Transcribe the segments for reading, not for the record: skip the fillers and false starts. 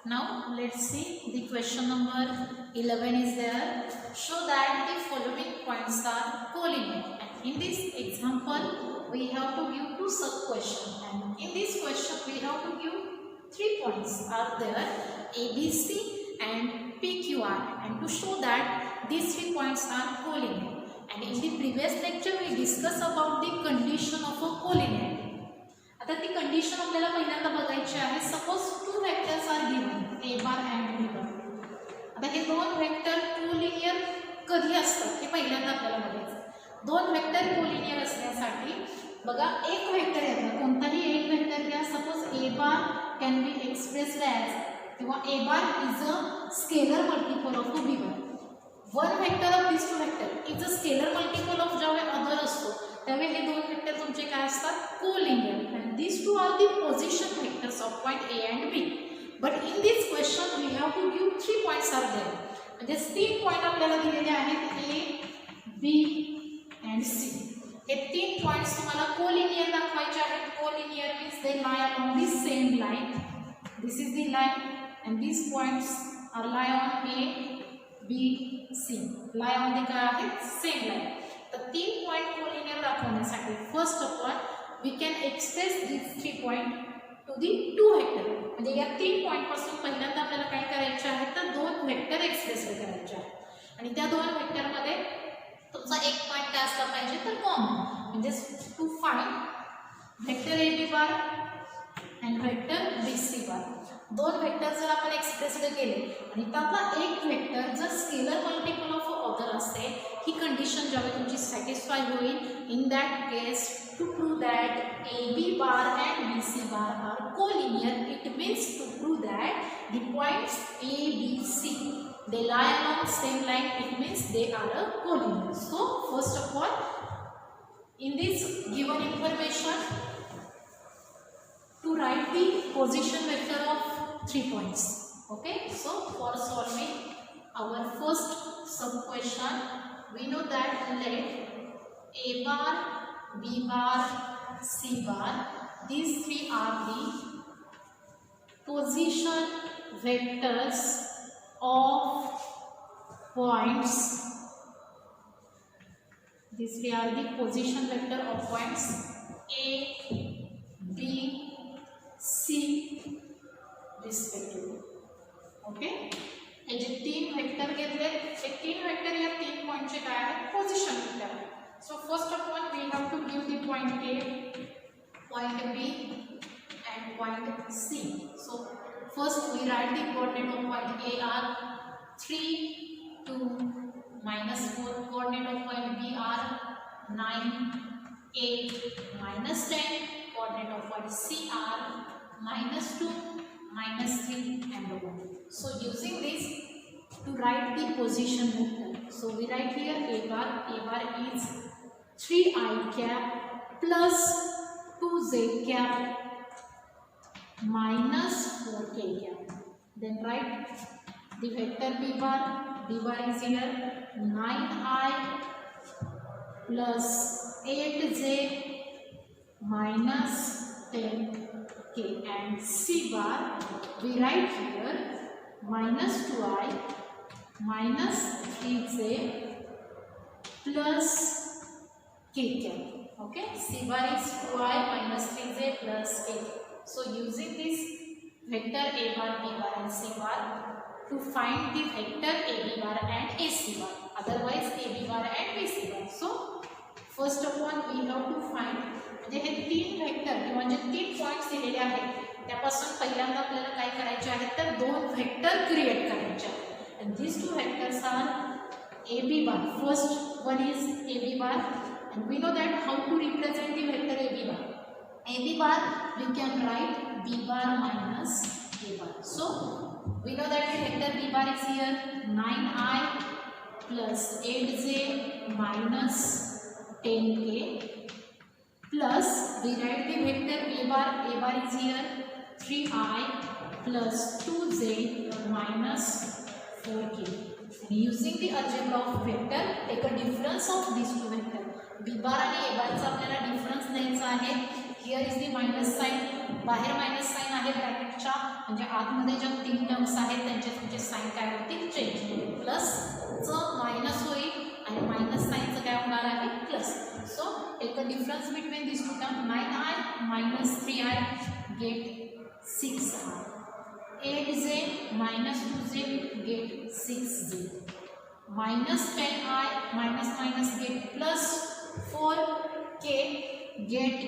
Now let's see the question number 11 is there. Show that the following points are collinear. And in this example, we have to give two sub questions. And in this question, we have to give 3 points are there, ABC and PQR. And to show that these 3 points are collinear. And in the previous lecture, we discussed about the condition of a collinearity. आता ती condition आपल्याला पहिल्यांदा बघायची आहे. Suppose 2 vectors are given A bar and B bar. आता हे दोन vector collinear कधी असतात हे पहिल्यांदा आपल्याला बघायचं. दोन वेक्टर कोलिनियर असण्यासाठी बघा एक वेक्टर येतो, कोणताही एक वेक्टर घ्या. Suppose A bar can be expressed as किंवा A bar is a scalar multiple of B bar. One vector of this two vector is a scalar multiple of ज्यावेळी other असतो त्यावेळी हे दोन वेक्टर तुमचे काय असतात collinear. And this two are the position vectors of point A and B. But in this question we have to give 3 points are there. म्हणजे 3 point आपल्याला दिलेले आहेत ए बी अँड सी. हे 3 पॉइंट्स तुम्हाला collinear दाखवायचे आहेत. Collinear means they lie along the same line. This is the line and this points are lie on A B C. Lie on the काय आहेत same line. तर 3 point collinear दाखवण्यासाठी first of all we can express this 3 point to the 2 vector. म्हणजे या 3 point पासून पहिल्यांदा आपल्याला काय करायचे आहे तर 2 वेक्टर एक्सप्रेस करायचे आहेत. आणि त्या 2 वेक्टरमध्ये तुमचा एक पॉइंट काय असला पाहिजे तर कॉमन. म्हणजे to find vector A B bar and vector B C bar. 2 vector जर आपण एक्सप्रेस केले आणि त्यातला एक वेक्टर जर स्केलर मल्टिपल ऑफ ऑदर असते, ही कंडिशन ज्यावेळी तुमची सॅटिस्फाय होईल. In that case to prove that A B bar and B C bar are collinear, it means to prove that the points A B C they lie along same line, it means they are a collinear. So first of all, in this given information, to write the position vector of 3 points. Okay, so for solving our first sub question, we know that let a bar, b bar, c bar, these 3 are the position vectors of points. These 3 are the position vector of points A, B, C respectively. Okay, हे जे 3 vector घेतले हे 3 vector या 3 पॉइंटचे काय आहेत position vector. So first of all we have to give the point A, point B and point C. So first we write the coordinate of point A are 3, 2, -4. Coordinate of point B are 9, 8, -10. Coordinate of point C are -2, -3 and 1. So using this to write the position vector. So we write here A bar. A bar is 3i cap plus 2j cap minus 4k cap. Then write the vector b bar. B bar is here 9i plus 8j minus 10k. And c bar we write here minus 2i minus 3j plus k cap. Okay, c bar is 2i minus 3j plus k. So using this vector a bar, b bar and c bar to find the vector a b bar and a c bar, otherwise a b bar and b c bar. So first of all we have to find म्हणजे हे 3 vector किंवा जे 3 points दिलेले आहेत त्यापासून पहिल्यांदा आपल्याला काय करायचे आहेत तर 2 वेक्टर क्रिएट करायचे आहेत. and these 2 vectors are a b bar. First one is a b bar and we know that how to represent the vector a b bar. A b bar we can write b bar minus a bar. So we know that the vector b bar is here 9i plus 8j minus 10k plus we write the vector a bar. A bar is here 3i plus 2j minus 4k. And using the algebra of vector, take a difference of these 2 vectors. b bar आणि a bar चा आपल्याला difference द्यायचा आहे. Here is the minus sign बाहेर minus sign आहे ब्रॅकेटच्या, म्हणजे आतमध्ये ज्या 3 टर्म्स आहेत त्यांचे तुमचे साईन काय होतील, चेंज. प्लसचं मायनस होईल आणि मायनस साईनचं काय होणार आहे, plus. So take a difference between this two term. 9i minus 3i get 6i. 8j minus 2j get 6j. Minus 10i minus get plus 4k get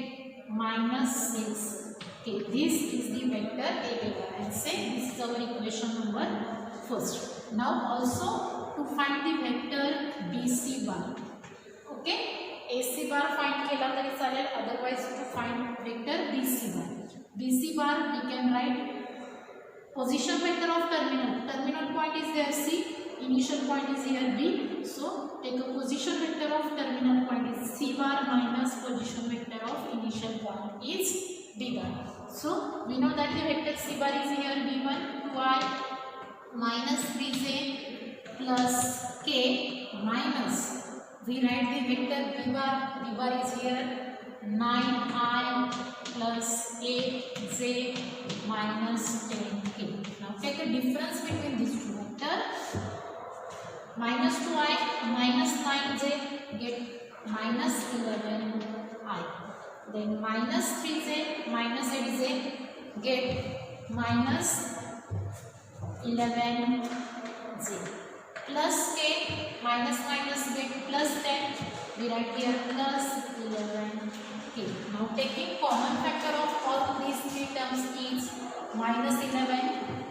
minus 6k. This is the vector A bar. And say this is our equation number first. Now also to find the vector BC bar. Okay, AC bar find केला तरी चालेल, otherwise to find vector BC bar. BC bar we can write position vector of terminal. Terminal point is there C. Initial point is here B. So take a position vector of terminal point is C bar minus position vector of initial point is B bar. So we know that the vector C bar is here B1 2i minus 3j plus k minus, we write the vector B bar. B bar is here 9i plus 8j minus 10k. Now take a difference between these two vectors. Minus 2i minus 9j get minus 11i. Then minus 3j minus 8j get minus 11j. Plus k minus get plus 10. We write here plus 11k. Now taking common factor of all these three terms is minus 11.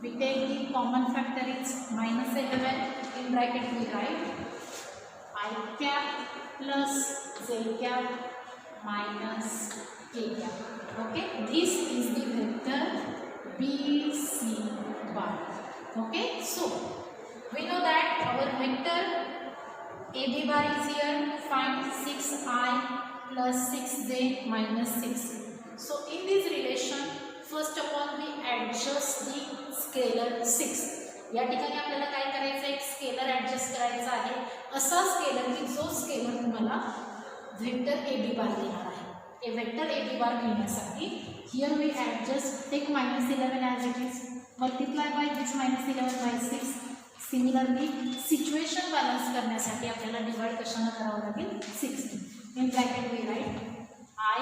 We take the common factor is minus 11. In bracket we write I cap plus j cap minus k cap. Okay, this is the vector BC bar. Okay, so we know that our vector AB bar is here. Find 6i plus 6j minus 6. So in this relation, first of all we adjust the scalar 6. या ठिकाणी आपल्याला काय करायचं, एक scalar adjust करायचा आहे, असा scalar की जो स्केलर तुम्हाला वेक्टर ए बी बार देणार आहे. ए वेक्टर ए बी बार मिळण्यासाठी here we adjust take minus 11 as it is, multiply by this minus 11 by 6. Similarly situation balance करण्यासाठी आपल्याला डिवाइड कशाने करावं लागेल, 6. In bracket we write I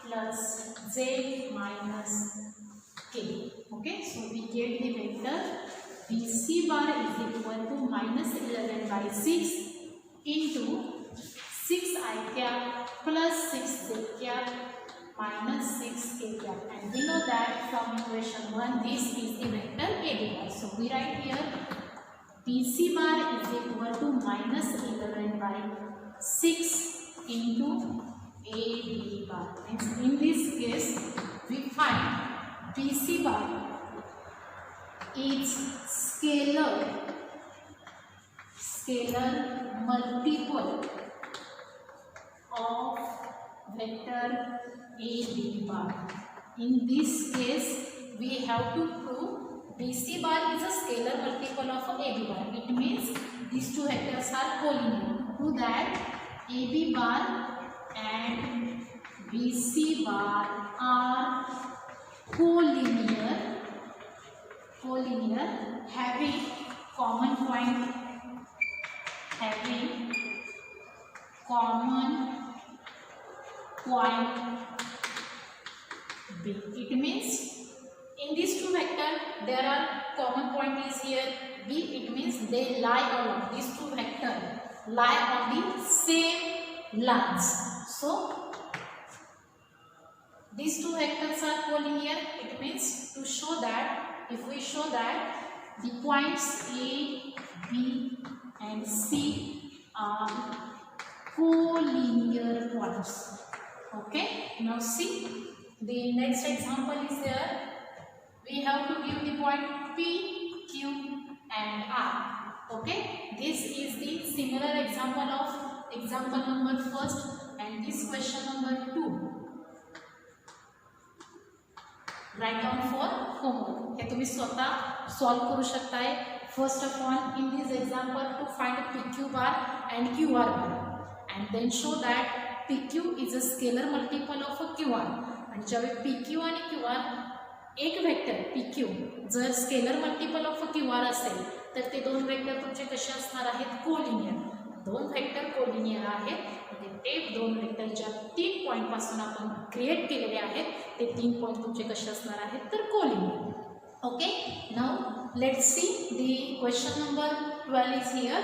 plus j minus k. Okay, so we get the vector BC bar is equal to minus 11 by 6 into 6i cap plus 6j cap minus 6k cap. And we know that from equation 1 this is the vector AB bar. So we write here BC bar is equal to minus 11 by 6 into AB bar. And in this case we find BC bar is scalar multiple of vector AB bar. In this case we have to prove BC bar is a scalar multiple of AB bar. It means these two vectors are collinear. To that AB bar and BC bar are collinear having common point B. It means in these two vectors there are common point is here B. It means they lie along, these two vectors lie on the same lines. So these two vectors are collinear. It means to show that, if we show that the points A, B and C are collinear points. Okay, now see the next example is there. We have to give the point P, Q and R. Okay, this is the similar example of example number first and this question number 2. Write down for homework. हे तुम्ही स्वतः solve करू शकताय. First of all, in this example, to find PQ bar and QR bar, and then show that PQ is a scalar multiple of a QR. आणि ज्यावेळी P Q आणि Q R एक vector P Q जर scalar multiple of Q R असेल तर ते दोन vector तुमचे कसे असणार आहेत, कोलिनियर. दोन वेक्टर कोलिनियर आहेत म्हणजे ते दोन वेक्टर ज्या 3 पॉईंटपासून आपण क्रिएट केलेले आहेत ते 3 पॉईंट तुमचे कसे असणार आहेत तर collinear. Okay, now let's see the question number 12 is here.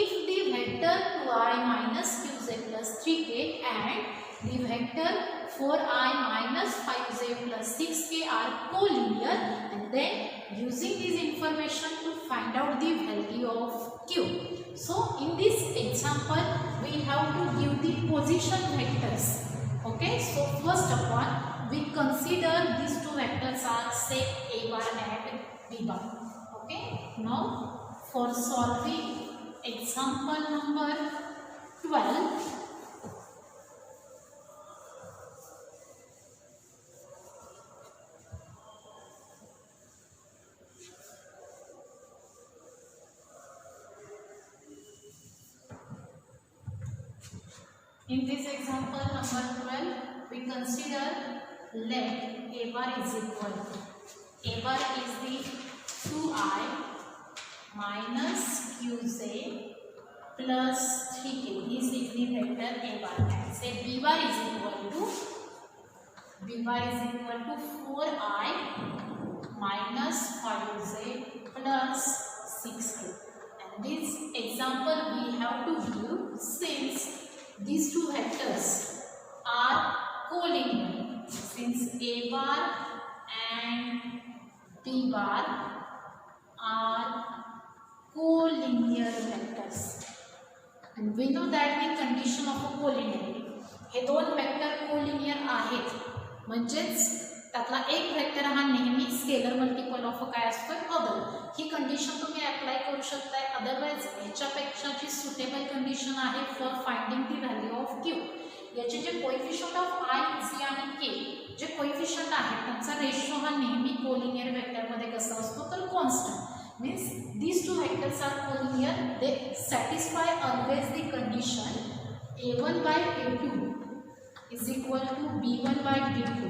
If the vector 2i minus qz plus 3k and the vector 4i minus 5z plus 6k are collinear, and then using this information to find out the value of q. So in this example we have to give the position vectors. Okay, so first of all we consider these two vectors are say a bar and b bar. Okay, now for solving example number 12, in this example number 12 we consider let a bar is equal to, a bar is the 2i minus qz plus 3k. This is the vector a bar, and say b bar is equal to 4i minus 5z plus 6k. And this example we have to give since these two vectors are collinear, since a bar and b bar are collinear vectors, and we know that the condition of a collinearity, हे दोन vector collinear आहेत म्हणजेच त्यातला एक vector हा नेहमी scalar multiple of काय असतो other. ही condition तुम्ही अप्लाय करू शकताय. अदरवाइज याच्यापेक्षाची सुटेबल कंडिशन आहे for finding the value of Q. याचे जे कोएफिशियंट ऑफ आय, सी आणि के जे कोएफिशियंट आहेत त्यांचा रेशो हा नेहमी कोलिनियर वेक्टरमध्ये कसा असतो तर constant. Means these two vectors are collinear, they satisfy always the condition a1 by a2 is equal to b1 by b2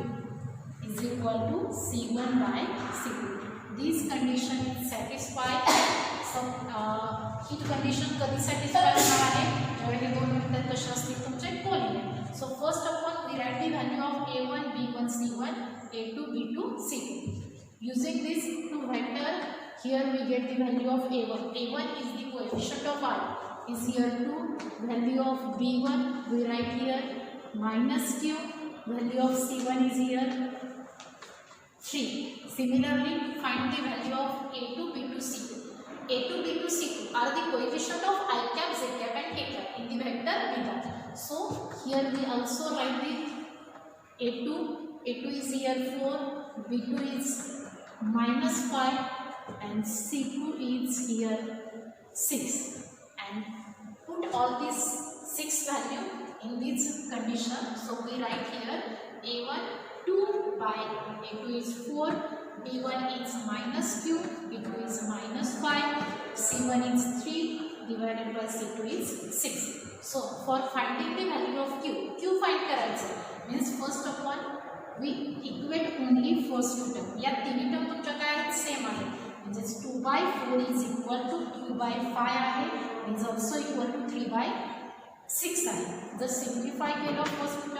is equal to c1 by c2. This condition is satisfied. So he condition कधी satisfy होणार आहे जेव्हा हे दोन vector कसे असतील तुमचे collinear. So first of all we write the value of a1 b1 c1, a2 b2 c2. Using this two vector, here we get the value of a1. a1 is the coefficient of I, is here 2. Value of b1 we write here minus q. Value of c1 is here 3. Similarly, find the value of a2 b2 c2. a2 b2 c2 are the coefficient of I cap, z cap and k cap in the vector b bar. So here we also write the a2 is here 4, b2 is minus 5 and c2 is here 6, and put all these 6 value in this condition. So we write here a1 2 by a2 is 4, b1 is minus q, b2 is minus 5, c1 is 3 divided by c2 is 6. So for finding the value of q find करायचं means first of all we equate only first two term. या तिन्ही term तुमच्या काय आहेत same आहे म्हणजेच 2 by 4 is equal to 2 by 5 आहे, is also equal to 3 by 6 आहे. जर सिम्प्लिफाय केलं first term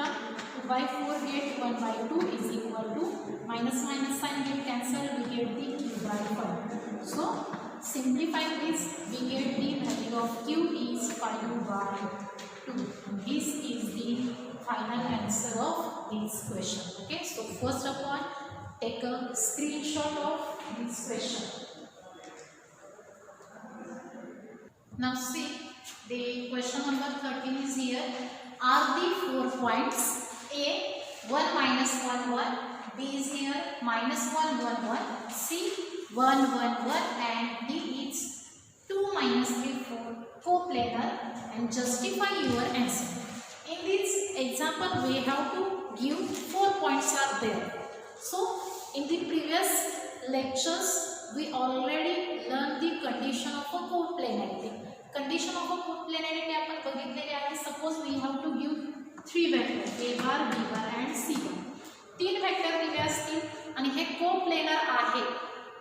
2 by 4 get 1 by 2 is equal to minus minus sign get cancel, we get the q by 5. So simplifying this we get the value of q is 5 by 2. This is the final answer of this question. Okay, so first of all take a screenshot of this question. Now see the question number 13 is here. Are the 4 points A 1 minus 1 1, B is here minus 1 1 1, C 1 1 1 and D is 2 minus 3 4 coplanar, and justify your answer. In this example we have to give 4 points are there. So in the previous lectures we already learned the condition of a coplanarity. Condition of a coplanarity आपण बघितलेले आहे. Suppose we have to give 3 vectors a bar, b bar and c bar. तीन vector दिले असतील आणि हे coplanar आहे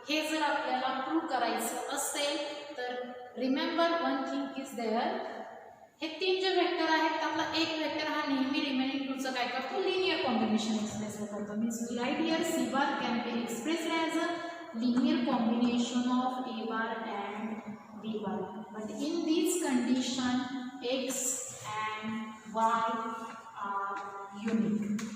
हे जर आपल्याला प्रूव्ह करायचं असेल तर remember one thing is there, हे तीन जे वेक्टर आहेत त्यातला एक वेक्टर हा नेहमी रिमेनिंग टूचं काय करतो, लिनियर कॉम्बिनेशन एक्सप्रेस करतो. Means we write here C bar can be expressed as a linear combination of A bar and B bar. But in this condition X and Y are unique.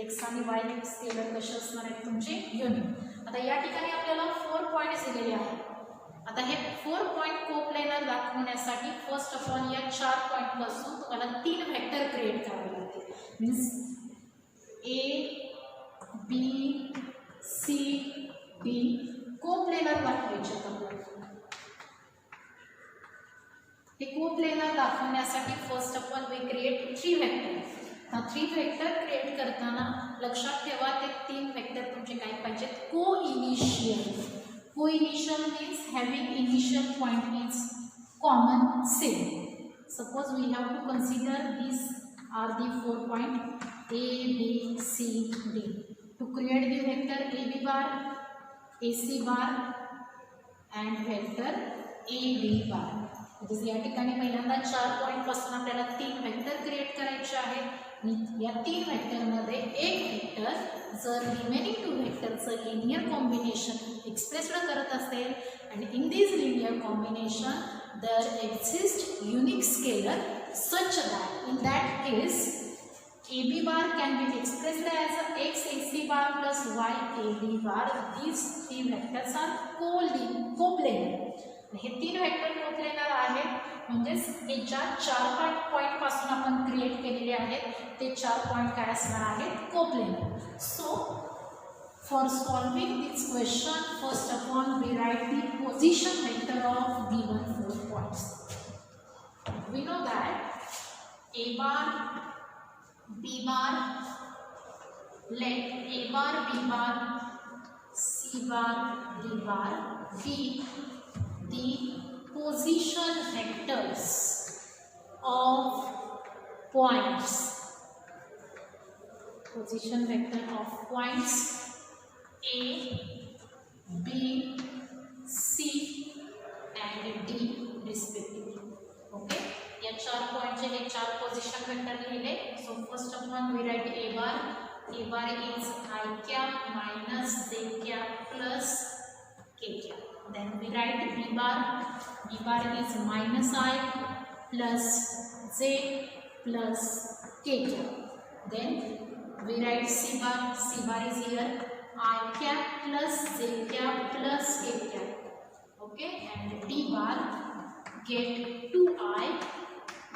X आणि Y scalar कसे असणार आहेत तुमचे, unique. आता या ठिकाणी आपल्याला 4 points दिलेले आहेत. आता हे 4 पॉईंट कोप्लेनर दाखवण्यासाठी फर्स्ट ऑफ ऑल या 4 पॉईंट पासून तुम्हाला 3 वेक्टर क्रिएट करावे लागतील. Means A B C D coplanar दाखवायचे आपल्याला. हे कोप्लेनर दाखवण्यासाठी first of all we create 3 vector. 3 vector create करताना लक्षात ठेवा ते 3 वेक्टर तुमचे काय पाहिजेत, को initial. Co-initial means having initial point is common same. Suppose we have to consider these are the 4 point A, B, C, D. To create the vector AB bar, AC bar and vector AB bar. म्हणजे या ठिकाणी पहिल्यांदा 4 point पासून आपल्याला 3 vector create करायचे आहेत. या 3 वेक्टरमध्ये एक वेक्टर जर रिमेनिंग 2 वेक्टरचं लिनियर कॉम्बिनेशन एक्सप्रेस्ड करत असेल and in this linear combination there exists unique scalar such that in that case AB bar can be expressed as x AC bar plus y AB bar. These 3 vectors are coplanar. हे 3 vector coplanar आहेत म्हणजेच हे ज्या 4 point पासून आपण create केलेले आहेत ते 4 point काय असणार आहेत, coplanar. So for solving this question first of all we write the position vector of given 4 points. We know that A bar B bar, let A bar B bar C bar D bar be the position vectors of points. Position vector of points A, B, C and D respectively. Okay. या 4 पॉइंटचे हे 4 position vector लिहिले. So first of all we write A bar. A bar is I cap minus J cap plus K cap. Then we write B bar. B bar is minus I plus J plus K cap. Then we write C bar. C bar is here I cap plus J cap plus K cap. Okay, and D bar get 2I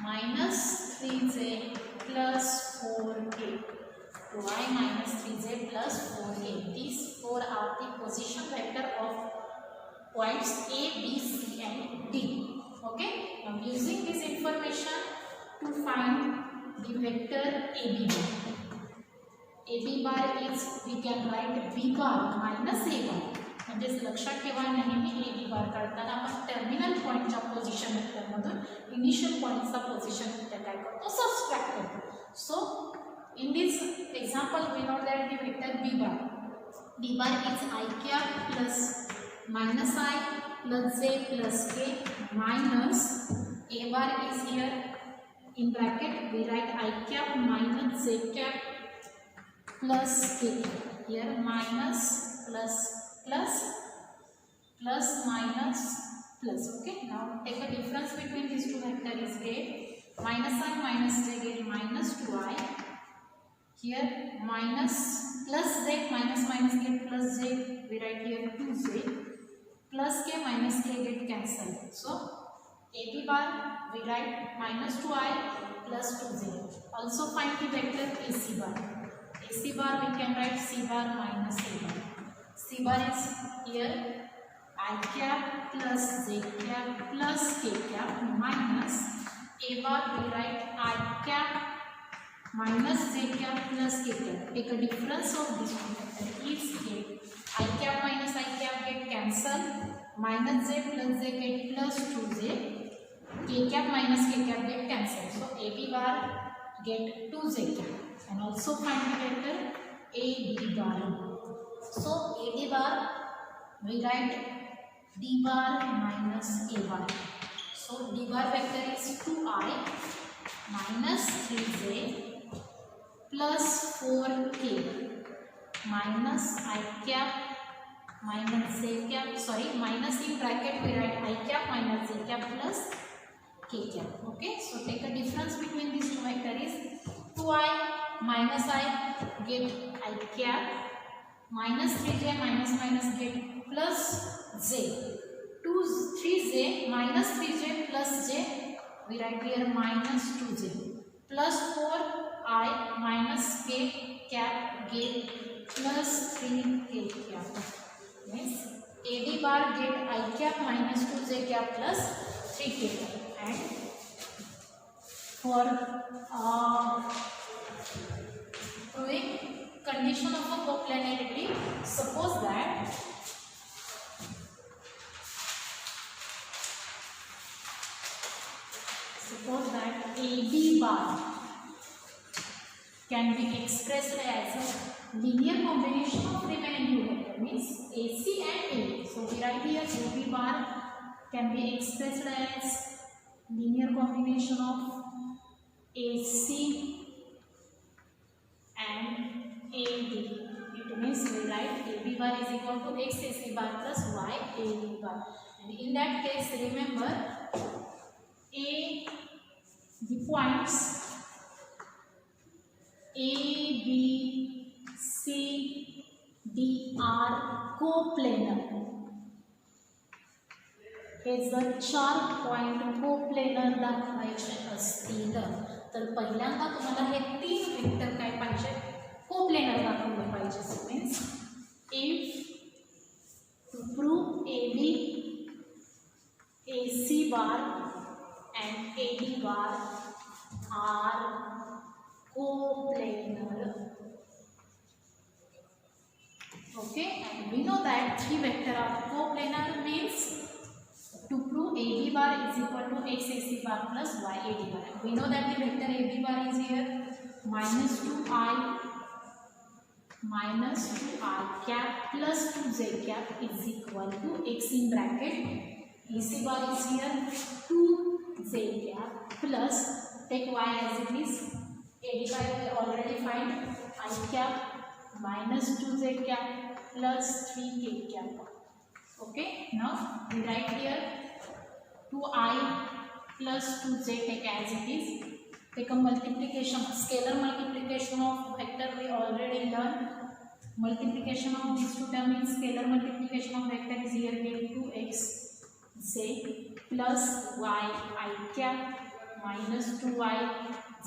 minus 3J plus 4K. 2I minus 3J plus 4K. These 4 are the position vector of points A, B, C and D. Okay. Now using this information to find the vector AB bar. AB bar is we can write B bar minus A bar. म्हणजे लक्षात ठेवा नेहमी AB bar काढताना आपण terminal पॉइंटच्या position वेक्टरमधून initial पॉइंटचा position vector काय करतो, सबट्रॅक्ट करतो. So in this example we know that the vector B bar. B bar is I cap plus minus I plus J plus K minus A bar is here in bracket we write I cap minus J cap plus K cap. Here minus plus plus plus minus plus. Okay, now take a difference between these two vectors is get minus I minus J get minus 2I. Here minus plus J minus minus get plus J we write here 2J plus K minus K get cancelled. So AB bar we write minus 2I plus 2J. Also find the vector AC bar. AC bar we can write C bar minus A bar. C bar is here I cap plus J cap plus K cap minus A bar we write I cap minus J cap plus K cap. Take a difference of this one vector is get I cap minus I cap get cancelled. Minus J plus J get plus 2J. K cap minus K cap get cancelled. So AB bar get 2J cap. And also find the vector AD bar. So AD bar we write D bar minus A bar. So D bar vector is 2I minus 3j plus 4k minus I cap minus j cap, sorry, minus in bracket we write I cap minus j cap plus k cap. Okay, so take a difference between these two vectors is 2I minus I get I cap minus 3j minus minus get plus j. 3j minus 3j plus j we write here minus 2j plus 4I minus k cap get plus 3k cap. Means AD bar get I cap minus 2j cap plus 3k cap. And for proving condition of a coplanarity, suppose that AB bar can be expressed as a linear combination of remaining two vectors, means AC and AD. So we write here AB bar can be expressed as linear combination of AC and AD. It means we write AB bar is equal to X AC bar plus Y AD bar. And in that case, remember the points A, B, C, D are coplanar. हे जर 4 point coplanar दाखवायचे असतील तर पहिल्यांदा तुम्हाला हे 3 vector काय पाहिजे, coplanar दाखवले पाहिजे. Means if two prove AB, AC bar and AD bar are coplanar. Okay, and we know that 3 vector are coplanar means to prove AB bar is equal to X AC bar plus Y AD bar. We know that the vector AB bar is here minus 2I cap plus 2j cap is equal to X in bracket. AC bar is here 2j cap plus, take Y as it is, AD bar we already find I cap minus 2j cap plus 3k cap. Okay, now we write here 2I plus 2j, take as it is. Take a multiplication, scalar multiplication of vector we already learned. Multiplication of these two terms means scalar multiplication of vector is here get 2xj plus y I cap minus 2y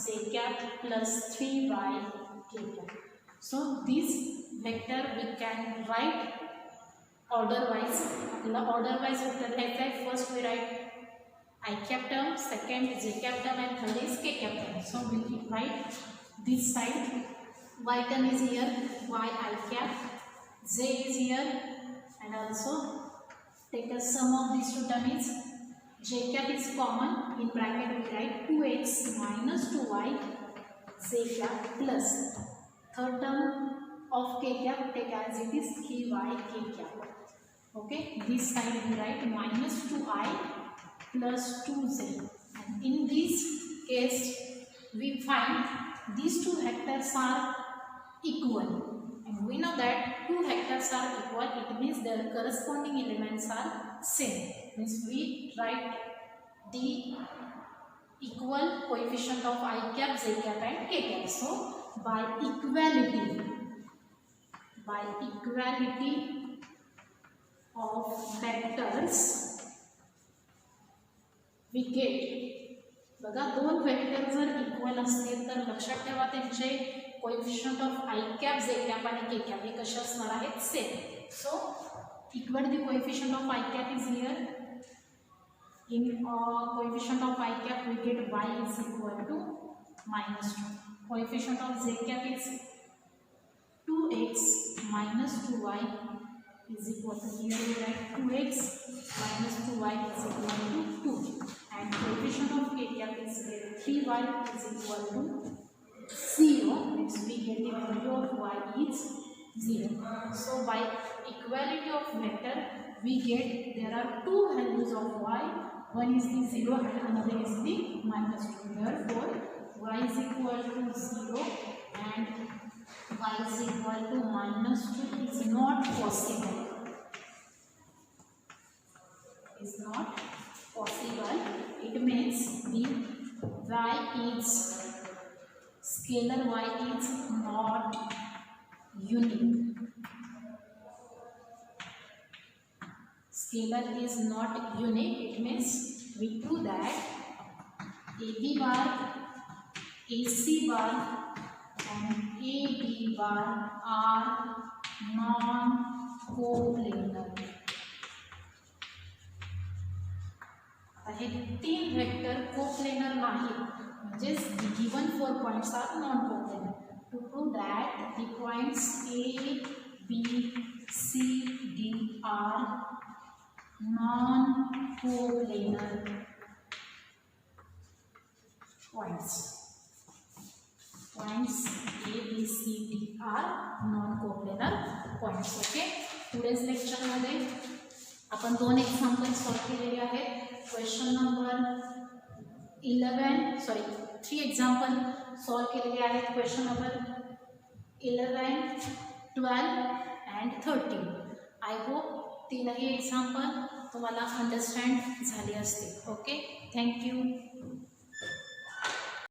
j cap plus 3y k cap. So this vector we can write order wise. Order wise vector type, first we write I cap term, second j cap term, and third is k cap term. So we write this side y term is here y I cap, j is here, and also take a sum of these two terms. J cap is common, in bracket we write 2x minus 2y j cap plus third term of k cap, take as it is 3y k cap. Okay, this side we write minus 2I plus 2j, and in this case we find these two vectors are equal, and we know that two vectors are equal, it means their corresponding elements are same. Means we write the equal coefficient of I cap, j cap and k cap. So by equality of vectors we get, बघा दोन vector जर equal असतील तर लक्षात ठेवा त्यांचे coefficient of I cap, j cap आणि k cap हे कसे असणार आहेत, same. So equal the coefficient of I cap is here. In coefficient of I cap we get y is equal to minus 2. Coefficient of j cap is 2x minus 2y is equal to, here we write 2x minus 2y is equal to 2, and coefficient of k cap is 3y is equal to 0. points, we get the value of y is 0. So by equality of vector, we get there are two values of y. One is the 0 and another is the -2. Therefore, y is equal to 0 and y is equal to -2 is not possible. Is not possible. It means the y is scalar y is not unique. Scalar is not unique. It means we prove that AB bar, AC bar and AD bar are non-coplanar. हे तीन vector coplanar नाही, म्हणजे given 4 points are non coplanar. To prove that the points A, B, C, D are non-coplanar points. Points A, B, C, D are non-coplanar points. Okay, today's lecture मध्ये आपण 2 example solve केलेले आहेत. Question number 3 example solve केलेले आहेत. Question number 11, 12 and 13. I hope तीनही example तुम्हाला understand झाले असतील. Okay, thank you.